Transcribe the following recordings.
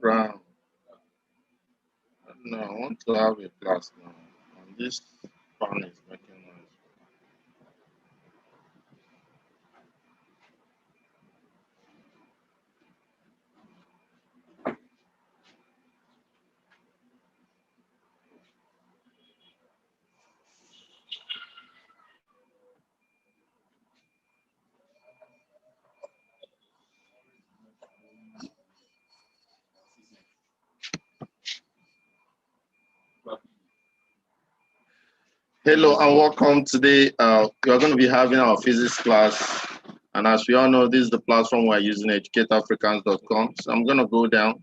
program. No, I want to have a class now. And this fan is making noise. Hello and welcome. Today we are going to be having our physics class, and as we all know, this is the platform we're using, Tclassified.com. So I'm going to go down.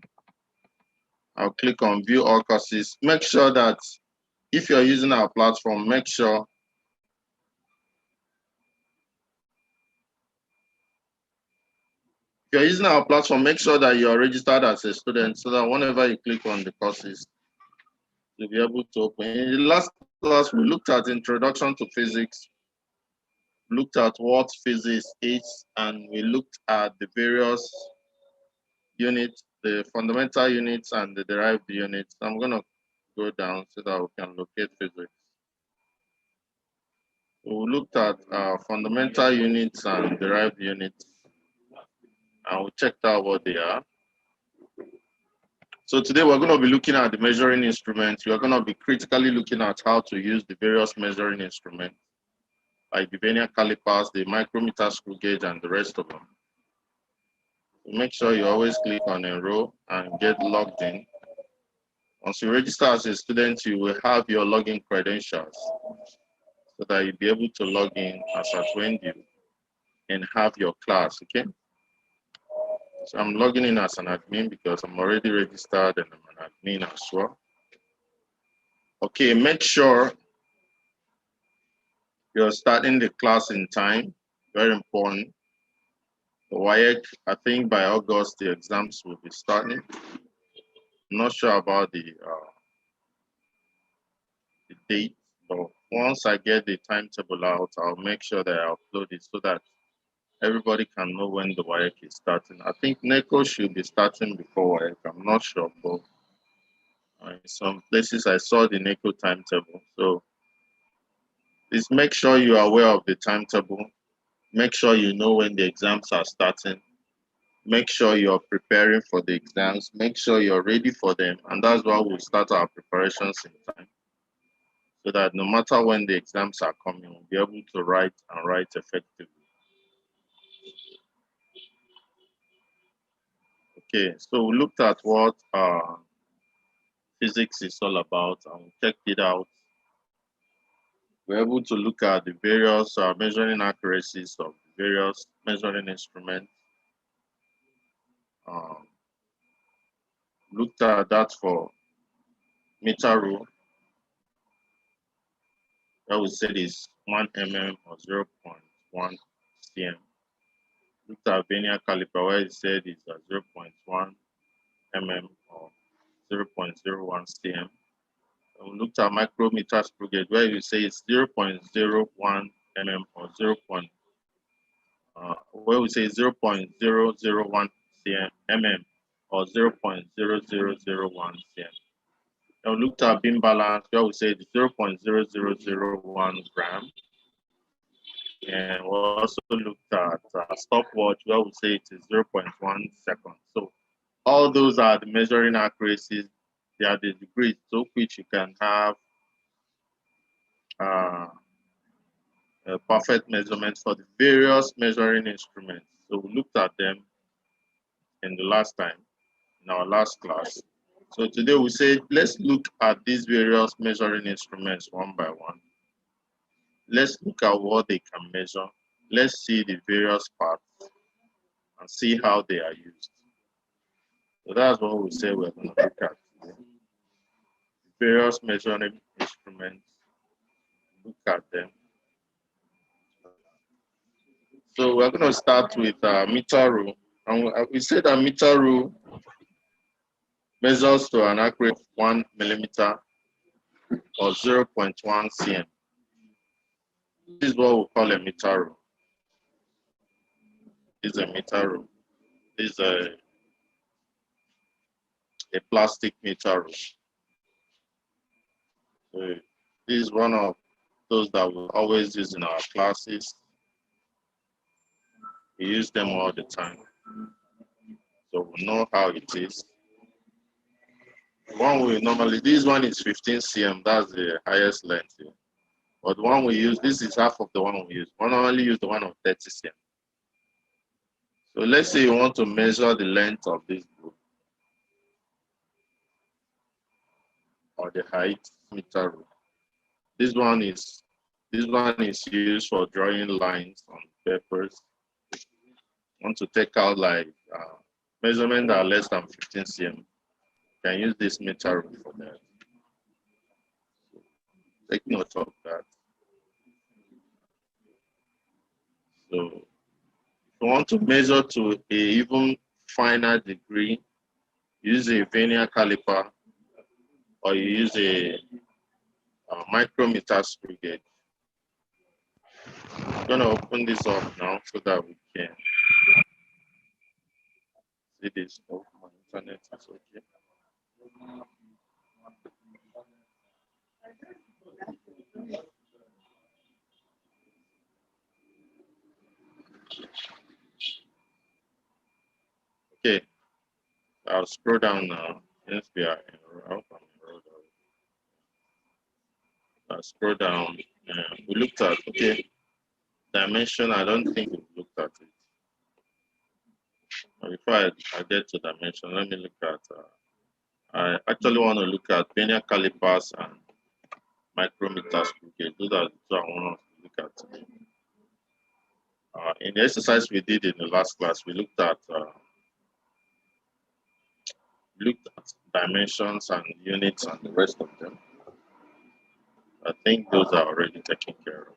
I'll click on view all courses. Make sure that if you're using our platform, make sure that you're registered as a student, so that whenever you click on the courses, you'll be able to open. In the last class, we looked at introduction to physics, looked at what physics is, and we looked at the various units, the fundamental units and the derived units. I'm going to go down so that we can locate physics. We looked at fundamental units and derived units, and we checked out what they are. So today we're going to be looking at the measuring instruments. We're going to be critically looking at how to use the various measuring instruments, like the Vernier calipers, the micrometer, screw gauge, and the rest of them. So make sure you always click on enroll and get logged in. Once you register as a student, you will have your login credentials so that you'll be able to log in as at Wendy and have your class, okay? So I'm logging in as an admin because I'm already registered and I'm an admin as well. Okay, make sure you're starting the class in time, very important. The WAEC, I think by August, the exams will be starting. I'm not sure about the date, but once I get the timetable out, I'll make sure that I upload it so that everybody can know when the WAEC is starting. I think NECO should be starting before WAEC. I'm not sure, but in some places I saw the NECO timetable. So please make sure you are aware of the timetable. Make sure you know when the exams are starting. Make sure you're preparing for the exams. Make sure you're ready for them. And that's why we'll start our preparations in time, so that no matter when the exams are coming, we'll be able to write and write effectively. Okay, so we looked at what physics is all about, and we checked it out. We're able to look at the various measuring accuracies of various measuring instruments. Looked at that for meter rule, that we said is 1 mm or 0.1 cm. Looked at Vernier caliper, where it said it's 0.1 mm or 0.01 cm. And we looked at micrometer screw gauge, where you say it's 0.01 mm or where we say 0.001 mm or 0.0001 cm. And we looked at beam balance, where we say it's 0.0001 gram. And we also looked at stopwatch, where we say it is 0.1 second. So all those are the measuring accuracies. They are the degrees to which you can have a perfect measurement for the various measuring instruments. So we looked at them in the last time, in our last class. So today we said, let's look at these various measuring instruments one by one. Let's look at what they can measure. Let's see the various parts and see how they are used. So that's what we say we're going to look at today. Various measuring instruments, look at them. So we're going to start with meter rule. And we said that meter rule measures to an accurate 1 millimeter or 0.1 cm. This is what we call a meter rule. This is a meter rule. This is a plastic meter rule. So this is one of those that we always use in our classes. We use them all the time. So we know how it is. One we normally, this one is 15 cm, that's the highest length here. But the one we use, this is half of the one we use. We normally use the one of 30 cm. So let's say you want to measure the length of this book or the height meter rule. This one is used for drawing lines on papers. Want to take out like measurements that are less than 15 cm. You can use this meter rule for that. So take note of that. So if you want to measure to a even finer degree, use a Vernier caliper or you use a micrometer screw gauge. I'm going to open this up now so that we can see this. Oh, my internet is okay. Okay, I'll scroll down now. Yes, we are enrolled. I'll scroll down. We looked at, okay, dimension. I don't think we looked at it. Before I get to dimension, let me look at, I actually want to look at Vernier calipers and micrometer screw gauge. Those are the two I want to look at today. In the exercise we did in the last class, we looked at dimensions and units and the rest of them. I think those are already taken care of.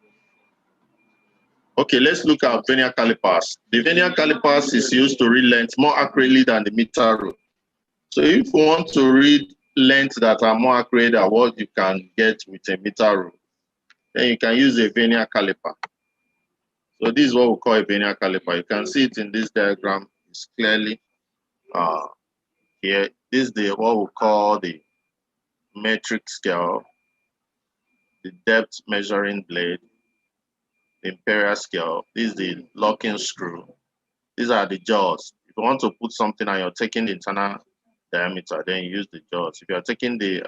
Okay, let's look at Vernier calipers. The Vernier calipers is used to read length more accurately than the meter rule. So if you want to read lengths that are more accurate than what you can get with a meter rule, then you can use a Vernier caliper. So this is what we call a Vernier caliper. You can see it in this diagram. It's clearly here. This is what we call the metric scale, the depth measuring blade, the imperial scale. This is the locking screw. These are the jaws. If you want to put something and you're taking the internal diameter, then you use the jaws. If you're taking the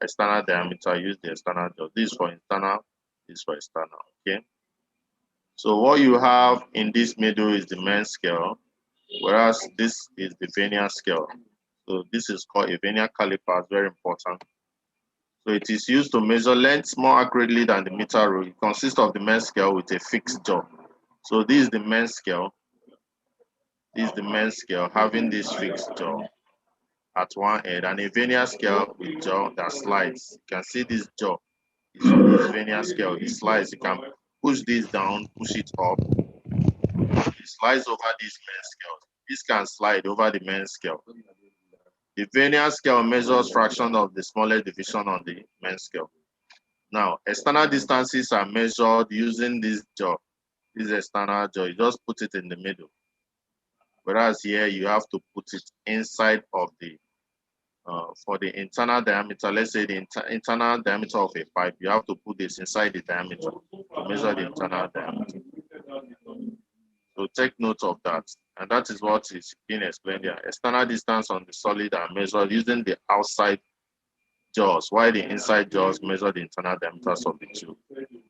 external diameter, use the external jaws. This is for internal, this is for external, okay? So what you have in this middle is the main scale, whereas this is the Vernier scale. So this is called a Vernier caliper, very important. So it is used to measure lengths more accurately than the meter rule. It consists of the main scale with a fixed jaw. So this is the main scale. This is the main scale having this fixed jaw at one end, and a Vernier scale with jaw that slides. You can see this jaw is Vernier scale. It slides. You can push this down, push it up. It slides over this main scale. This can slide over the main scale. The Vernier scale measures fraction of the smallest division on the main scale. Now, external distances are measured using this jaw. This external jaw. You just put it in the middle. Whereas here you have to put it inside of the, for the internal diameter, let's say the internal diameter of a pipe, you have to put this inside the diameter to measure the internal diameter. So take note of that. And that is what is being explained here. External distance on the solid are measured using the outside jaws, while the inside jaws measure the internal diameters of the tube.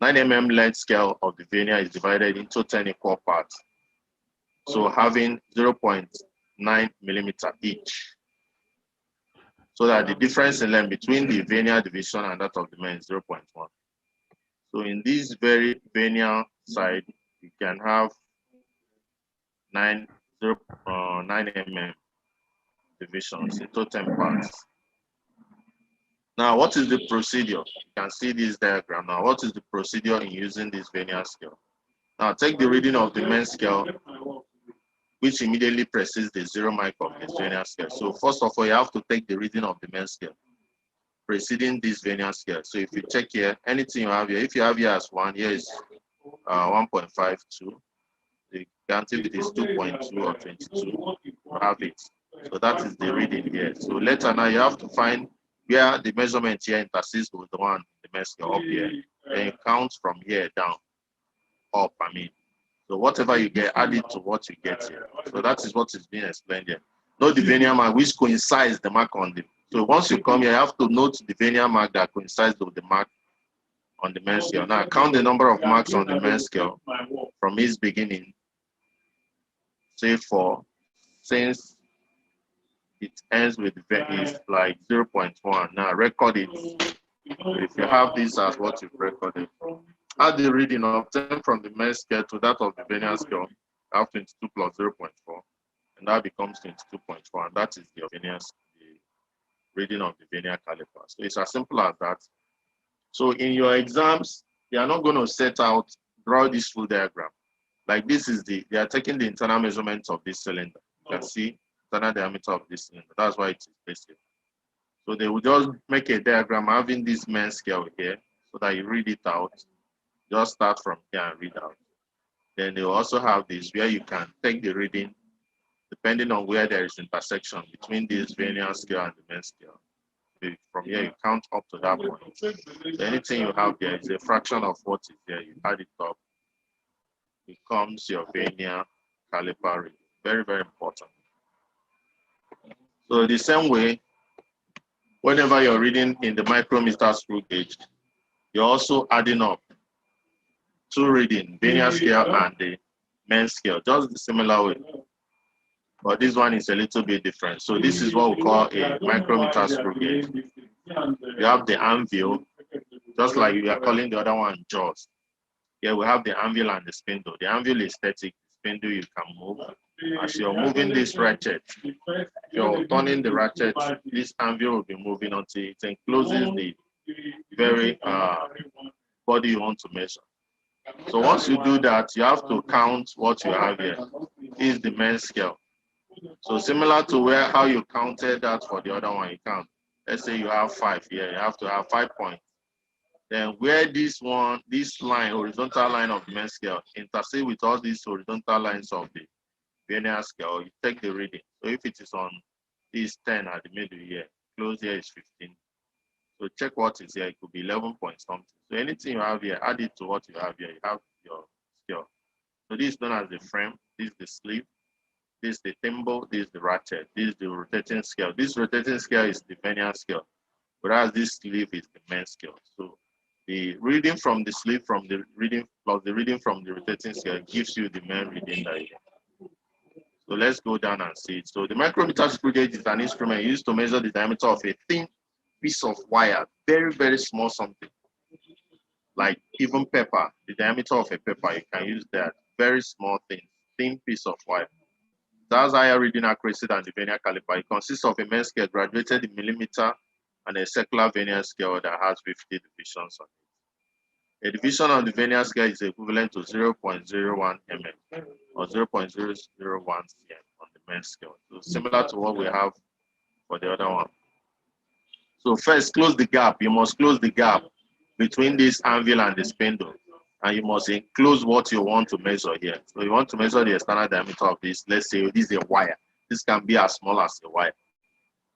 9 mm length scale of the Vernier is divided into 10 equal parts. So having 0.9 millimeter each. So that the difference in length between the Vernier division and that of the main is 0.1. So in this very Vernier side, you can have 9 mm divisions into 10 parts. Now, what is the procedure? You can see this diagram. Now, what is the procedure in using this Vernier scale? Now, take the reading of the main scale, which immediately precedes the 0 mic of this Vernier scale. So first of all, you have to take the reading of the main scale preceding this Vernier scale. So if you check here, anything you have here, if you have here as 1, here is 1.52. The quantity is 2.2 or 22. You have it. So that is the reading here. So later now you have to find where the measurement here intercedes with the one the main scale up here. Then you count from here down, up, I mean. So whatever you get, add it to what you get here. So that is what is being explained here. Note the vernier mark which coincides the mark on the. So once you come here, you have to note the vernier mark that coincides with the mark on the main scale. Now count the number of marks on the main scale from its beginning. Say 4, since it ends with is like 0.1. Now record it. If you have this as what you've recorded, add the reading obtained from the main scale to that of the vernier scale. You have 22 plus 0.4, and that becomes 22.1. That is the vernier, the reading of the vernier caliper. So it's as simple as that. So in your exams, they are not going to set out, draw this full diagram. Like this is they are taking the internal measurements of this cylinder. You can see internal diameter of this cylinder. That's why it is basic. So they will just make a diagram having this main scale here so that you read it out. Just start from here and read out. Then they will also have this where you can take the reading depending on where there is intersection between this vernier scale and the main scale. From here, you count up to that point. So anything you have there is a fraction of what is there. You add it up. It becomes your vernier caliper reading. Very, very important. So the same way, whenever you're reading in the micrometer screw gauge, you're also adding up two reading, vernier scale and the main scale, just the similar way. But this one is a little bit different. So this is what we call a micrometer screw gauge. You have the anvil, just like you are calling the other one jaws. Here we have the anvil and the spindle. The anvil is static, the spindle you can move. As you're moving this ratchet, you're turning the ratchet, this anvil will be moving until it encloses the very body you want to measure. So once you do that, you have to count what you have here. This is the main scale. So similar to how you counted that for the other one, you count. Let's say you have 5 here, you have to have 5 points. Then where this line, horizontal line of the main scale, intersect with all these horizontal lines of the vernier scale, you take the reading. So if it is on this 10 at the middle here, close here is 15. So check what is here, it could be 11 point something. So anything you have here, add it to what you have here, you have your scale. So this is known as the frame, this is the sleeve, this is the thimble, this is the ratchet, this is the rotating scale. This rotating scale is the vernier scale, whereas this sleeve is the main scale. So the reading from the sleeve from the reading plus the reading from the rotating scale gives you the main reading that you get. So let's go down and see it. So the micrometer screw gauge is an instrument used to measure the diameter of a thin piece of wire, very, very small something. Like even paper, the diameter of a paper, you can use that. Very small thing, thin piece of wire. It has higher reading accuracy than the vernier caliper. It consists of a main scale graduated in millimeter and a circular vernier scale that has 50 divisions on it. A division on the vernier scale is equivalent to 0.01 mm or 0.001 cm on the main scale. So similar to what we have for the other one. So first, close the gap. You must close the gap between this anvil and the spindle. And you must enclose what you want to measure here. So you want to measure the external diameter of this. Let's say this is a wire. This can be as small as a wire.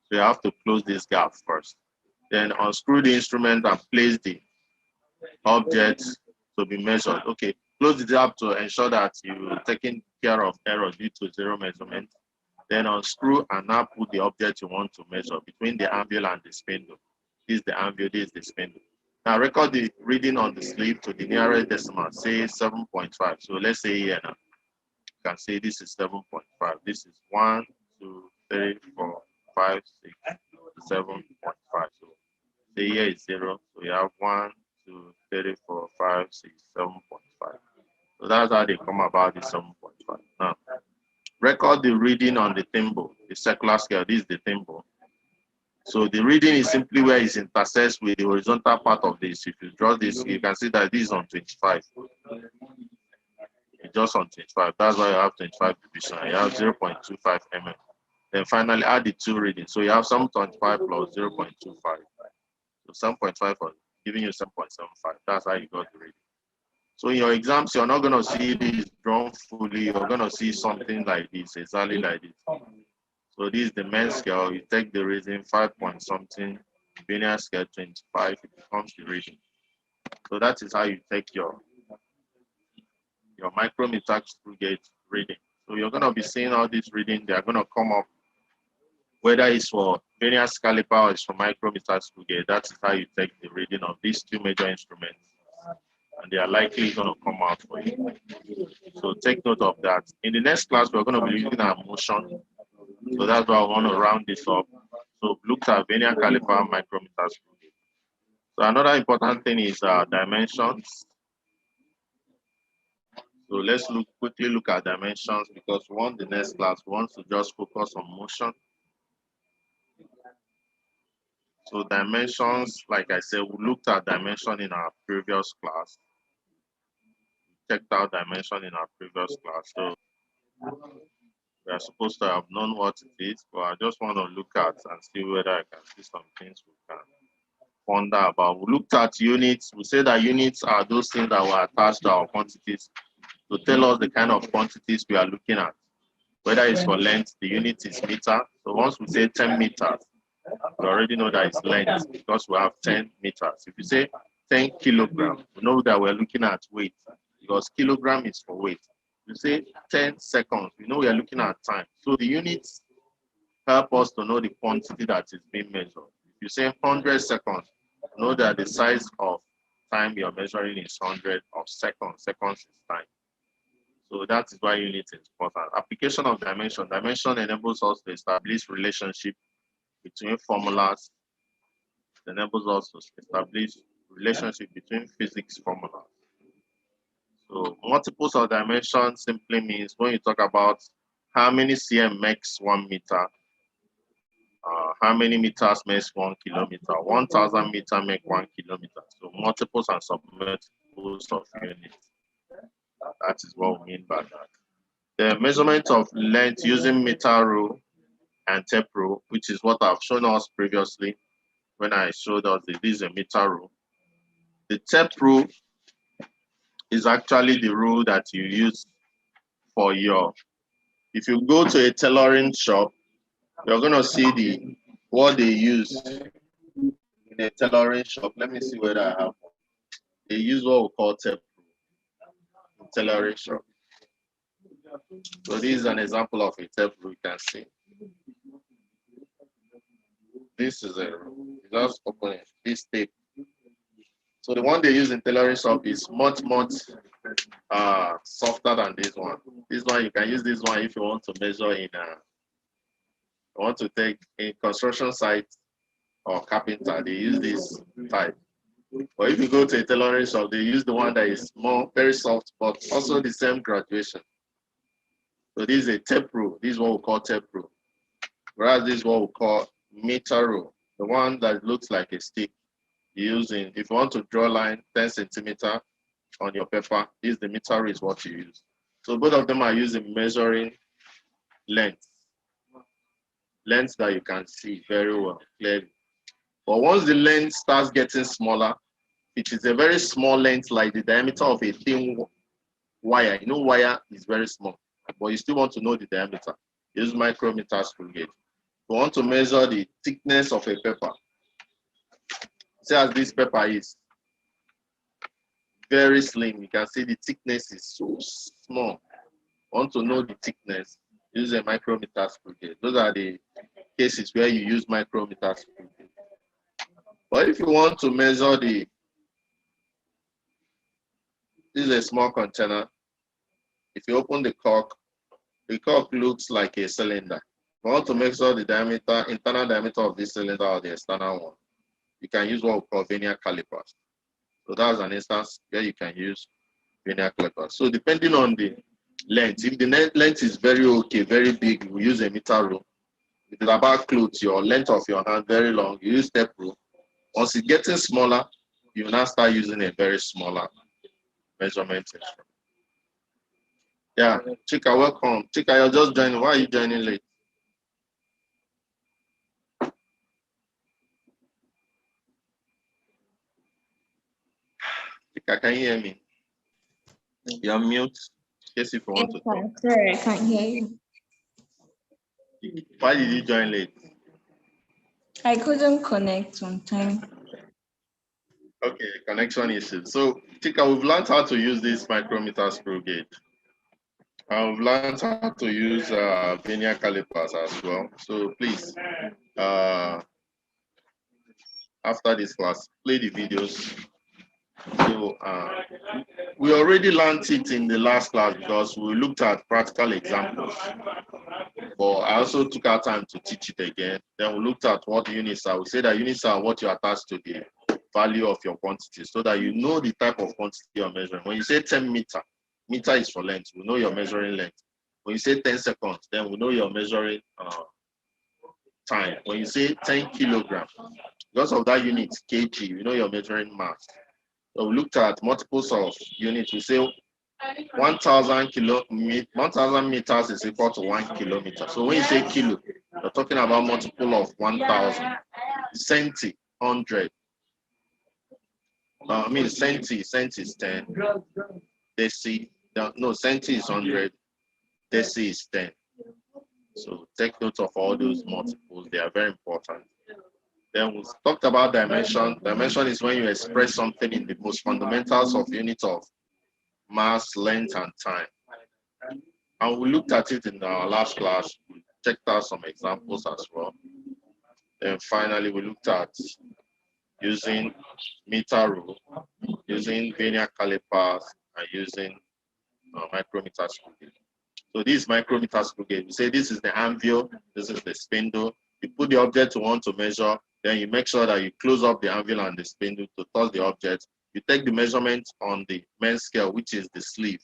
So you have to close this gap first. Then unscrew the instrument and place the object to be measured. Okay, close the gap to ensure that you're taking care of error due to zero measurement. Then unscrew and now put the object you want to measure between the anvil and the spindle. This is the anvil, this is the spindle. Now record the reading on the sleeve to the nearest decimal, say 7.5. So let's say here now, you can say this is 7.5. This is 1, 2, 3, 4, 5, 6, 7.5. So say here is 0. So you have 1, 2, 3, 4, 5, 6, 7.5. So that's how they come about the 7.5. Now, record the reading on the thimble, the circular scale. This is the thimble. So the reading is simply where it intersects with the horizontal part of this. If you draw this, you can see that this is on 25. It's just on 25. That's why you have 25 division. You have 0.25 mm. Then finally add the two readings. So you have 7.5 plus 0.25. So 7.5 for giving you 7.75. That's how you got the reading. So in your exams, you're not going to see this drawn fully. You're going to see something like this, exactly like this. So this is the main scale. You take the reading 5 point something, Vernier scale 25, it becomes the reading. So that is how you take your micrometer screw gauge reading. So you're gonna be seeing all these reading, they are gonna come up, whether it's for Vernier caliper or it's for micrometer screw gauge. That is how you take the reading of these two major instruments. And they are likely gonna come out for you. So take note of that. In the next class, we're gonna be looking at motion. So that's why I want to round this up. So look at Vernier caliper, micrometer screw gauge. So another important thing is dimensions. So let's quickly look at dimensions, because we want the next class, we want to just focus on motion. So dimensions, like I said, we looked at dimension in our previous class. We checked out dimension in our previous class. So we are supposed to have known what it is, but I just want to look at and see whether I can see some things we can wonder about. We looked at units. We said that units are those things that were attached to our quantities to tell us the kind of quantities we are looking at. Whether it's for length, the unit is meter. So once we say 10 meters, we already know that it's length because we have 10 meters. If you say 10 kilograms, we know that we're looking at weight because kilogram is for weight. You say 10 seconds, we know we are looking at time. So the units help us to know the quantity that is being measured. If you say 100 seconds, know that the size of time you're measuring is 100 of seconds. Seconds is time. So that is why unit is important. Application of dimension. Dimension enables us to establish relationship between formulas. It enables us to establish relationship between physics formulas. So multiples of dimension simply means when you talk about how many cm makes 1 meter, how many meters makes 1 kilometer, 1,000 meters make 1 kilometer. So multiples and submultiples of units. That is what we mean by that. The measurement of length using meter rule and tape rule, which is what I've shown us previously when I showed us that this is a meter rule. The tape rule is actually the rule that you use for if you go to a tailoring shop, you're gonna see what they use in a tailoring shop. Let me see whether I have one. They use what we call tape rule in tailoring shop. So this is an example of a tape rule you can see. This is a rule. You just open it, this tape. So the one they use in tailoring shop is much softer than this one. This one, you can use this one if you want to measure in you want to take in construction site or carpenter, they use this type. But if you go to a tailoring shop, they use the one that is very soft, but also the same graduation. So this is a tape rule. This is what we call tape rule. Whereas this is what we call meter rule, the one that looks like a stick. Using, if you want to draw a line 10 centimeter on your paper, this the meter rule is what you use. So both of them are using measuring length that you can see very well, clearly. But once the length starts getting smaller, it is a very small length, like the diameter of a thin wire. You know, wire is very small, but you still want to know the diameter. Use micrometer screw gauge. You want to measure the thickness of a paper. See as this paper is very slim. You can see the thickness is so small. Want to know the thickness, use a micrometer screw gauge. Those are the cases where you use micrometer screw gauge. But if you want to measure this is a small container. If you open the cork looks like a cylinder. If you want to measure the diameter, internal diameter of this cylinder or the external one, you can use what we call Vernier calipers. So that's an instance where you can use Vernier calipers. So depending on the length, if the length is very okay, very big, we use a meter rule. If it's about clothes, your length of your hand very long, you use tape rule. Once it's getting smaller, you now start using a very smaller measurement instrument. Yeah, Chika, welcome. Chika, you're just joining. Why are you joining late? Chika, can you hear me? You're mute. Yes, if you want to talk. Sorry, I can't hear you. Why did you join late? I couldn't connect on time. Okay, connection issue. So, Tika, we've learned how to use this micrometer screw gauge. I've learned how to use Vernier calipers as well. So please, after this class, play the videos. So we already learned it in the last class because we looked at practical examples. But I also took our time to teach it again. Then we looked at what units are. We say that units are what you attach to the value of your quantity so that you know the type of quantity you're measuring. When you say 10 meter, meter is for length. We know you're measuring length. When you say 10 seconds, then we know you're measuring time. When you say 10 kilograms, because of that unit, kg, you know you're measuring mass. So we looked at multiples of units. We say 1,000 meters is equal to 1 kilometer. So when you say kilo, you're talking about multiple of 1,000. Centi, 100. I mean, centi is 10. Deci, no, centi is 100. Deci is 10. So take note of all those multiples. They are very important. Then we talked about dimension. Dimension is when you express something in the most fundamentals of units of mass, length, and time. And we looked at it in our last class. We checked out some examples as well. Then finally, we looked at using meter rule, using Vernier calipers, and using micrometer screw gauge. So this micrometer screw gauge, we say this is the anvil, this is the spindle. You put the object you want to measure, then you make sure that you close up the anvil and the spindle to touch the object. You take the measurement on the men's scale, which is the sleeve.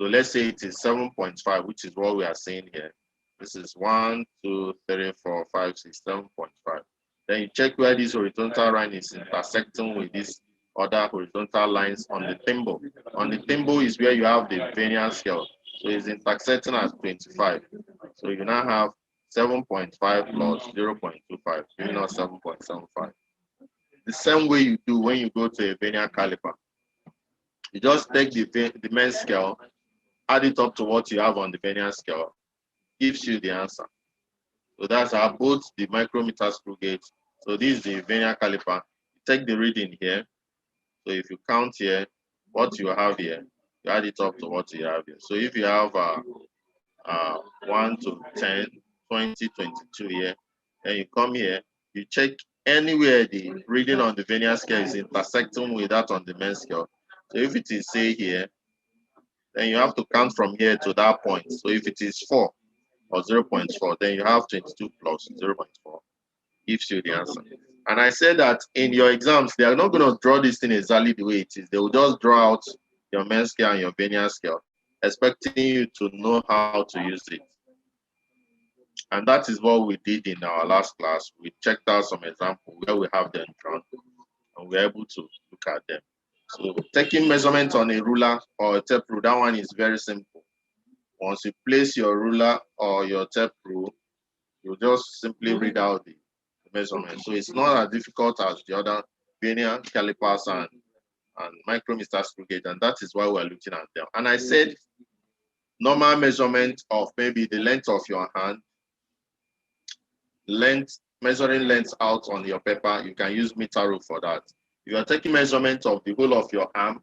So let's say it is 7.5, which is what we are saying here. This is 1, 2, 3, 4, 5, 6, 7.5. Then you check where this horizontal line is intersecting with these other horizontal lines on the thimble. On the thimble is where you have the Vernier scale. So it's intersecting at 25. So you now have 7.5 plus 0.25, giving us 7.75. The same way you do when you go to a Vernier caliper. You just take the men's scale, add it up to what you have on the Vernier scale, gives you the answer. So that's how both the micrometer screw gauge. So this is the Vernier caliper. You take the reading here. So if you count here, what you have here, you add it up to what you have here. So if you have 1 to 10, 20, 22 here, then you come here, you check anywhere the reading on the Vernier scale is intersecting with that on the men's scale. So if it is, say, here, then you have to count from here to that point. So if it is 4 or 0.4, then you have 22 plus 0.4, gives you the answer. And I said that in your exams, they are not going to draw this thing exactly the way it is. They will just draw out your men's scale and your Vernier scale, expecting you to know how to use it. And that is what we did in our last class. We checked out some examples where we have them drawn, and we're able to look at them. So taking measurement on a ruler or a tape rule, that one is very simple. Once you place your ruler or your tape rule, you just simply read out the measurement. So it's not as difficult as the other Vernier calipers and micrometer screw gauge, and that is why we're looking at them. And I said normal measurement of maybe the length of your hand, measuring length out on your paper, you can use meter rule for that. If you are taking measurement of the whole of your arm,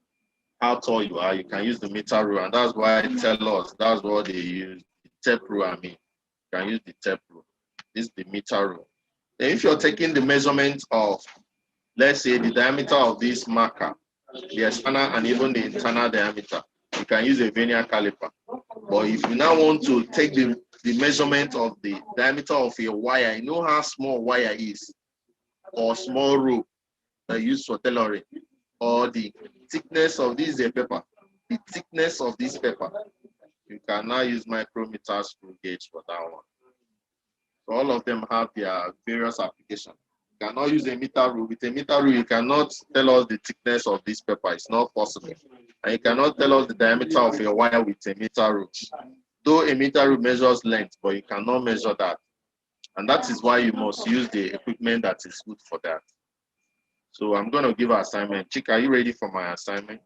how tall you are, you can use the meter rule, and that's why they tell us that's what they use. The tape rule, I mean, you can use the tape rule. This is the meter rule. Then if you're taking the measurement of, let's say, the diameter of this marker, the external and even the internal diameter, you can use a Vernier caliper. But if you now want to take the measurement of the diameter of a wire, you know how small wire is, or small rope that used for tailoring, or the thickness of this paper, the thickness of this paper, you can now use micrometer screw gauge for that one. So all of them have their various applications. You cannot use a meter rule. With a meter rule, you cannot tell us the thickness of this paper. It's not possible. And you cannot tell us the diameter of a wire with a meter rule. Though a meter rule measures length, but you cannot measure that. And that is why you must use the equipment that is good for that. So I'm going to give an assignment. Chick, are you ready for my assignment?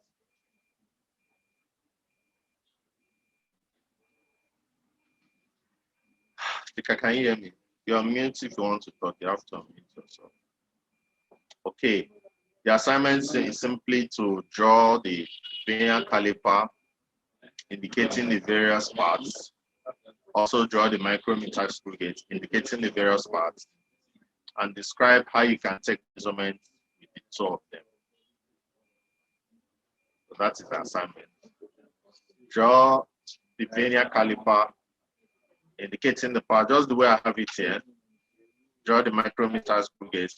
Chick, Chika, can you hear me? You're on mute if you want to talk. You have to unmute yourself. Okay. The assignment is simply to draw the vernier caliper, indicating the various parts. Also draw the micrometer screw gauge, indicating the various parts, and describe how you can take measurements with the two of them. So that is the assignment. Draw the vernier caliper, indicating the part, just the way I have it here. Draw the micrometer screw gauge.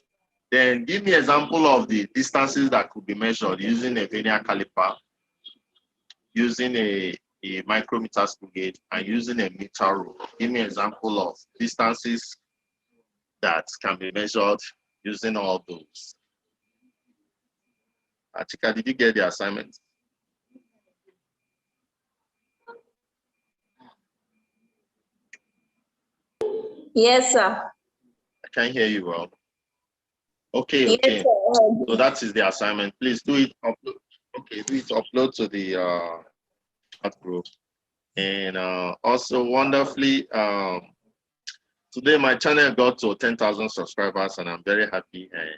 Then give me an example of the distances that could be measured using a vernier caliper, using a micrometer screw gauge, and using a meter rule. Give me an example of distances that can be measured using all those. Achika, did you get the assignment? Yes, sir. I can't hear you well. Okay, Yes, okay. sir. So that is the assignment. Please do it. Upload. Okay, do it. Upload to the chat group. And also wonderfully, today my channel got to 10,000 subscribers, and I'm very happy. And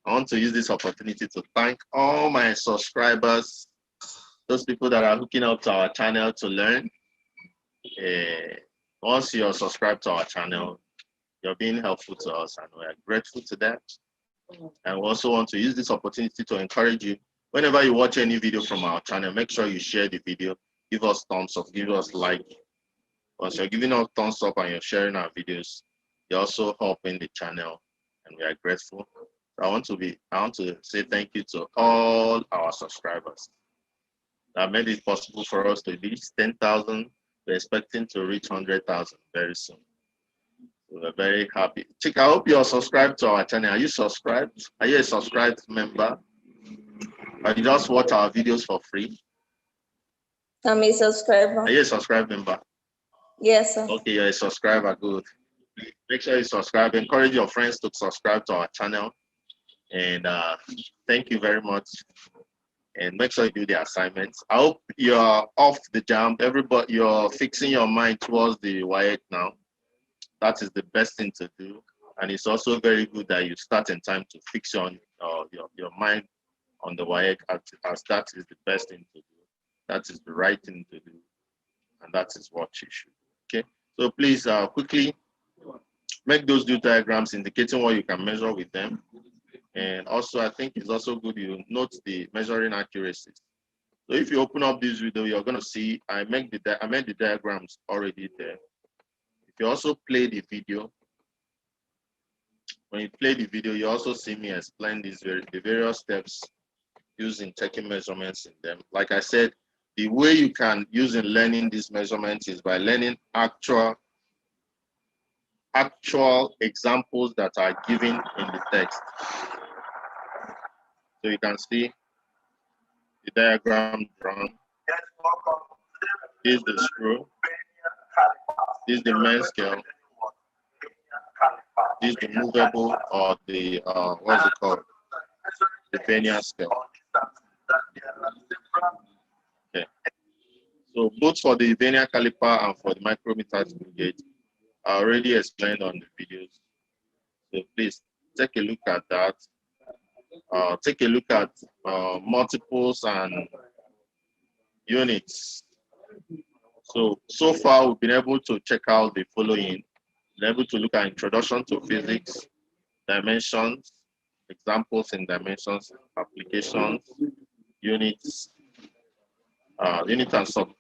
I want to use this opportunity to thank all my subscribers, those people that are hooking up to our channel to learn. Once you're subscribed to our channel, you're being helpful to us, and we're grateful to that. And we also want to use this opportunity to encourage you. Whenever you watch any video from our channel, make sure you share the video, give us thumbs up, give us like. Once you're giving us thumbs up and you're sharing our videos, you're also helping the channel, and we are grateful. I want to say thank you to all our subscribers that made it possible for us to reach 10,000. We're expecting to reach 100,000 very soon. We're very happy. Chick, I hope you're subscribed to our channel. Are you subscribed? Are you a subscribed member? Or you just watch our videos for free? I'm a subscriber. Are you a subscribed member? Yes, sir. Okay, you're a subscriber. Good. Make sure you subscribe. Encourage your friends to subscribe to our channel. And thank you very much. And make sure you do the assignments. I hope you're off the jamb. Everybody, you're fixing your mind towards the WAEC now. That is the best thing to do. And it's also very good that you start in time to fix your mind on the WAEC, as that is the best thing to do. That is the right thing to do. And that is what you should do. Okay. So please quickly make those two diagrams indicating what you can measure with them. And also, I think it's also good you note the measuring accuracies. So if you open up this video, you're going to see I made the diagrams already there. If you also play the video, when you play the video, you also see me explain the various steps used in taking measurements in them. Like I said, the way you can use in learning these measurements is by learning actual examples that are given in the text. So you can see the diagram drawn. This is the screw. This is the main scale. This is the movable, or the what's it called? The Vernier scale. Okay. So both for the Vernier caliper and for the micrometer screw gauge are already explained on the videos. So please take a look at that. Take a look at multiples and units. So far, we've been able to check out the following. Been able to look at introduction to physics, dimensions, examples in dimensions, applications, units, unit and sub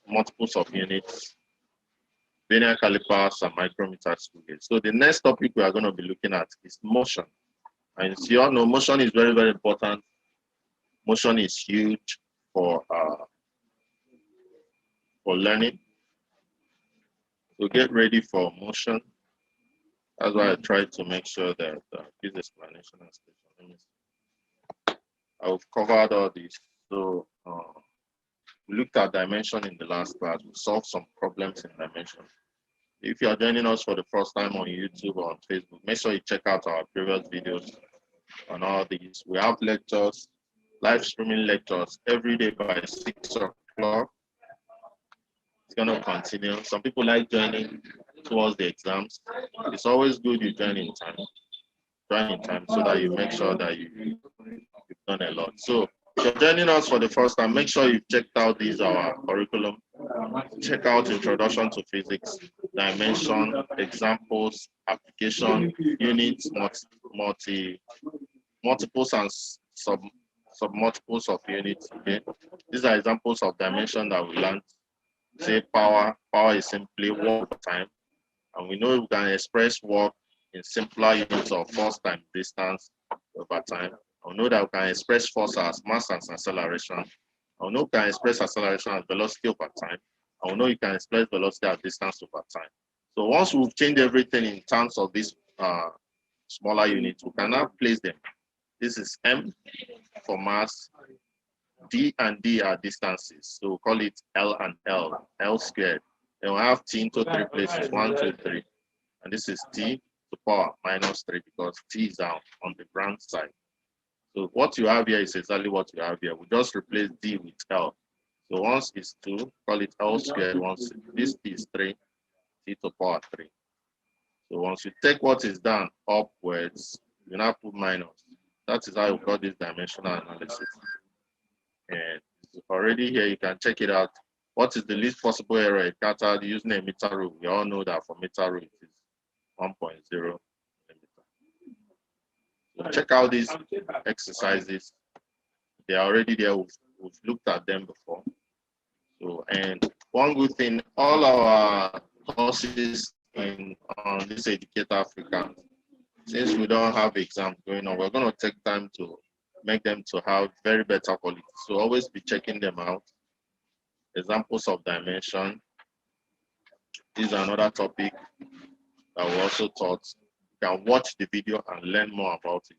multiples of units, Vernier calipers, and micrometer screw gauge. So the next topic we are going to be looking at is motion. And you all know motion is very, very important. Motion is huge for learning. So get ready for motion. That's why I try to make sure that this explanation is I've covered all this. So we looked at dimension in the last class. We solved some problems in dimension. If you are joining us for the first time on YouTube or on Facebook, make sure you check out our previous videos on all these. We have lectures, live streaming lectures every day by 6 o'clock. it's going to continue. Some people like joining towards the exams. It's always good you join in time. Join in time so that you make sure that you've done a lot. So if you're joining us for the first time, make sure you've checked out our curriculum. Check out Introduction to Physics, Dimension, Examples, Application, Units, multiples and submultiples of units. Okay, these are examples of dimension that we learned. Say power. Power is simply work per time, and we know we can express work in simpler units of force times distance over time. I know that we can express force as mass and acceleration. I know we can express acceleration as velocity over time. I know you can express velocity as distance over time. So once we've changed everything in terms of these smaller units, we can now place them. This is M for mass. D and D are distances. So we'll call it L and L, L squared. Then we'll have T into 3 places, 1, 2, 3. And this is T to power minus 3 because T is out on the ground side. So what you have here is exactly what you have here. We just replace D with L. So once is 2, call it L squared. Once this is 3, T to power 3. So once you take what is done upwards, you now put minus. That is how you got this dimensional analysis. And it's already here, you can check it out. What is the least possible error encountered using a meter rule? We all know that for meter rule it is 1.0 millimeter. So check out these exercises. They are already there. We've looked at them before. So, and one good thing, all our courses on this Educator Africa, since we don't have exams going on, we're going to take time to make them to have very better quality. So always be checking them out. Examples of dimension. This is another topic that we also taught. You can watch the video and learn more about it.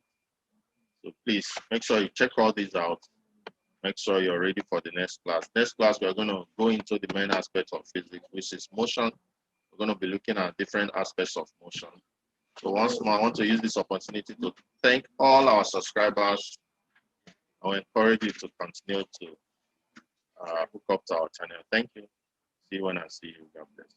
So please make sure you check all these out. Make sure you're ready for the next class. Next class, we're going to go into the main aspect of physics, which is motion. We're going to be looking at different aspects of motion. So once more, I want to use this opportunity to thank all our subscribers. I will encourage you to continue to hook up to our channel. Thank you. See you when I see you. God bless.